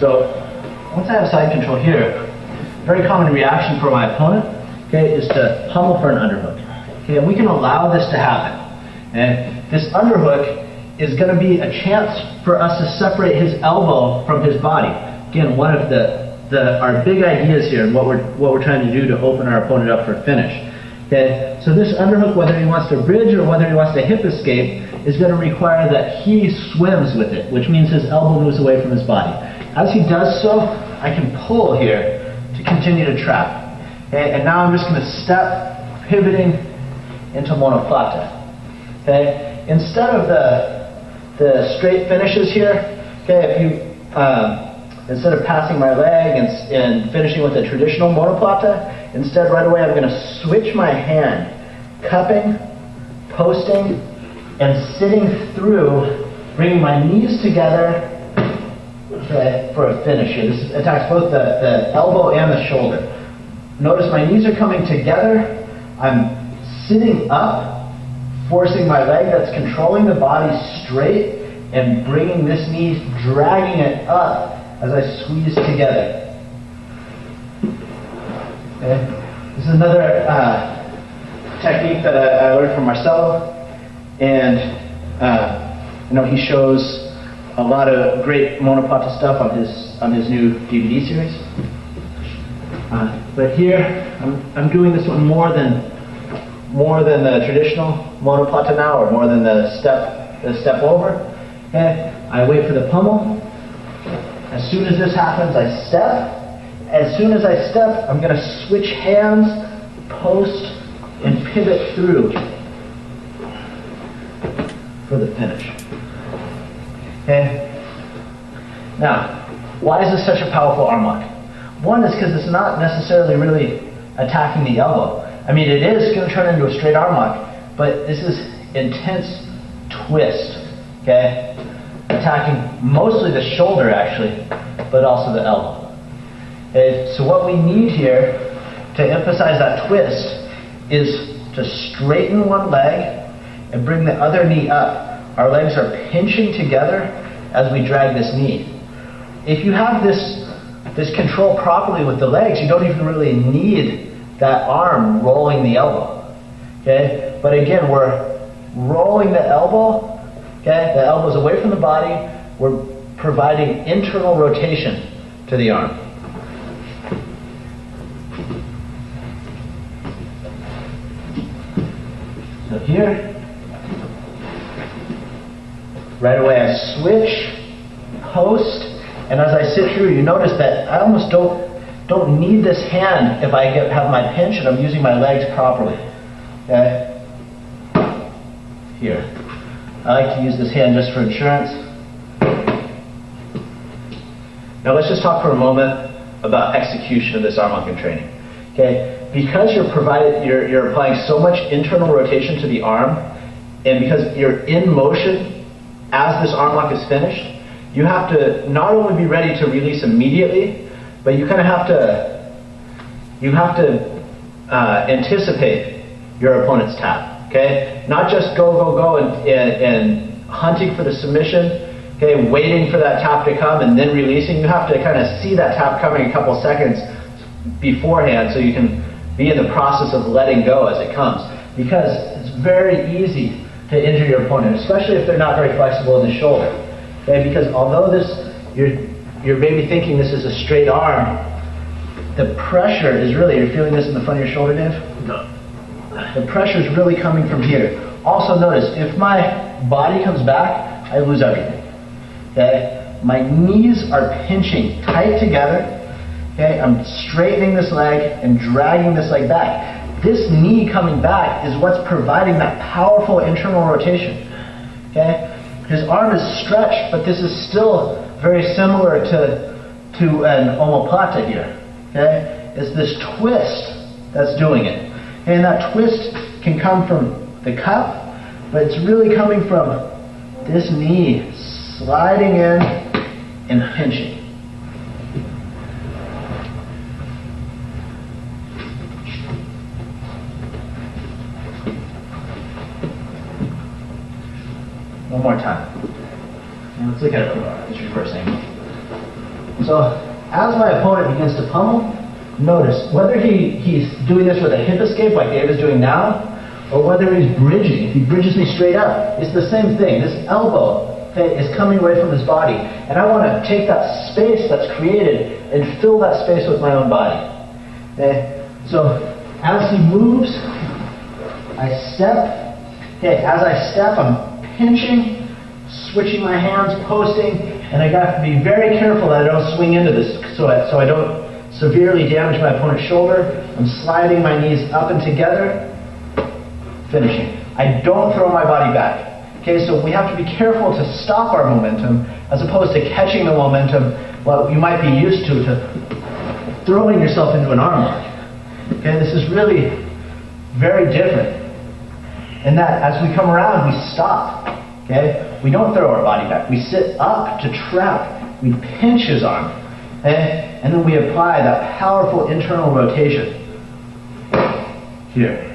So once I have side control here, very common reaction for my opponent, okay, is to pummel for an underhook. Okay, and we can allow this to happen. And this underhook is going to be a chance for us to separate his elbow from his body. Again, one of our big ideas here and what we're trying to do to open our opponent up for finish. Okay, so this underhook, whether he wants to bridge or whether he wants to hip escape, is going to require that he swims with it, which means his elbow moves away from his body. As he does so, I can pull here to continue to trap. Okay, and now I'm just going to step, pivoting into monoplata. Okay, instead of the straight finishes here, okay, if you instead of passing my leg and finishing with a traditional monoplata, instead right away I'm going to switch my hand, cupping, posting, and sitting through, bringing my knees together, okay, for a finish here. This attacks both the elbow and the shoulder. Notice my knees are coming together. I'm sitting up, forcing my leg that's controlling the body straight and bringing this knee, dragging it up as I squeeze together. Okay. This is another technique that I learned from Marcelo, and he shows a lot of great monoplata stuff on his new DVD series. But here I'm doing this one more than the traditional monoplata now, or more than the step over. Okay, I wait for the pummel. As soon as this happens, I step. As soon as I step, I'm going to switch hands, post, and pivot through for the finish. Okay. Now, why is this such a powerful arm lock? One is because it's not necessarily really attacking the elbow. I mean, it is going to turn into a straight arm lock, but this is intense twist. Okay. Attacking mostly the shoulder actually, but also the elbow. Okay, so what we need here to emphasize that twist is to straighten one leg and bring the other knee up. Our legs are pinching together as we drag this knee. If you have this control properly with the legs, you don't even really need that arm rolling the elbow. Okay? But again, we're rolling the elbow. Okay, the elbow's away from the body. We're providing internal rotation to the arm. So here, right away I switch, post, and as I sit through, you notice that I almost don't need this hand if I have my pinch and I'm using my legs properly. Okay, here. I like to use this hand just for insurance. Now let's just talk for a moment about execution of this arm locking training. Okay, because you're applying so much internal rotation to the arm, and because you're in motion as this arm lock is finished, you have to not only be ready to release immediately, but you kind of have to anticipate your opponent's tap. Okay, not just go and hunting for the submission. Okay, waiting for that tap to come and then releasing. You have to kind of see that tap coming a couple seconds beforehand, so you can be in the process of letting go as it comes. Because it's very easy to injure your opponent, especially if they're not very flexible in the shoulder. Okay, because although you're maybe thinking this is a straight arm, the pressure is really, you're feeling this in the front of your shoulder, Dave? No. The pressure is really coming from here. Also notice, if my body comes back, I lose everything. Okay? My knees are pinching tight together. Okay? I'm straightening this leg and dragging this leg back. This knee coming back is what's providing that powerful internal rotation. Okay? His arm is stretched, but this is still very similar to an omoplata here. Okay? It's this twist that's doing it. And that twist can come from the cup, but it's really coming from this knee sliding in and pinching. One more time. And let's look at it from this reverse angle. So as my opponent begins to pummel, notice whether he's doing this with a hip escape like Dave is doing now, or whether he's bridging. If he bridges me straight up, it's the same thing. This elbow, okay, is coming away from his body. And I want to take that space that's created and fill that space with my own body. Okay? So as he moves, I step. Okay, as I step, I'm pinching, switching my hands, posting, and I got to be very careful that I don't swing into this so I don't severely damage my opponent's shoulder. I'm sliding my knees up and together, finishing. I don't throw my body back. Okay, so we have to be careful to stop our momentum as opposed to catching the momentum, what you might be used to throwing yourself into an arm lock. Okay, this is really very different. In that, as we come around, we stop. Okay, we don't throw our body back. We sit up to trap. We pinch his arm, okay? And then we apply that powerful internal rotation here.